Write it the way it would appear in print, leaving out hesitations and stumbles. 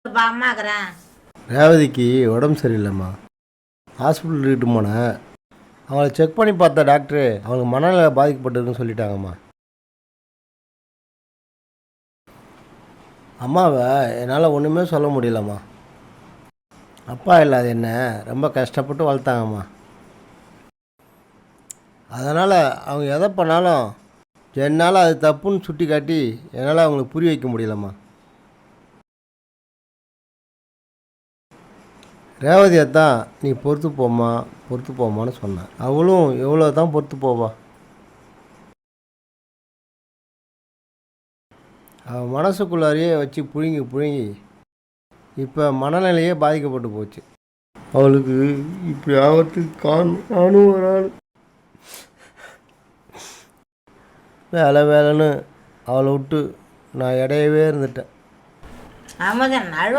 பாமாக்குறேன். ரேவதிக்கு உடம்பு சரியில்லைம்மா, ஹாஸ்பிட்டல் இட்டு போனேன். அவங்கள செக் பண்ணி பார்த்த டாக்டரு அவங்களுக்கு மனநிலை பாதிக்கப்பட்டதுன்னு சொல்லிட்டாங்கம்மா. அம்மாவை என்னால் ஒன்றுமே சொல்ல முடியலம்மா. அப்பா இல்லாத என்ன ரொம்ப கஷ்டப்பட்டு வளர்த்தாங்கம்மா. அதனால் அவங்க எதை பண்ணாலும் என்னால் அது தப்புன்னு சுட்டி காட்டி என்னால் அவங்களுக்கு புரிய வைக்க முடியலம்மா. ரேவதியை தான் நீ பொறுத்து போமான்னு சொன்னேன். அவளும் எவ்வளோ தான் பொறுத்து போவா. அவள் மனசுக்குள்ளாரையே வச்சு புழுங்கி இப்போ மனநிலையே பாதிக்கப்பட்டு போச்சு. அவளுக்கு இப்படி ஆகிறதுக்கு காரணம் நானும் ஒரு ஆள். வேலைன்னு அவளை விட்டு நான் இடையவே இருந்துட்டேன். அமுதன்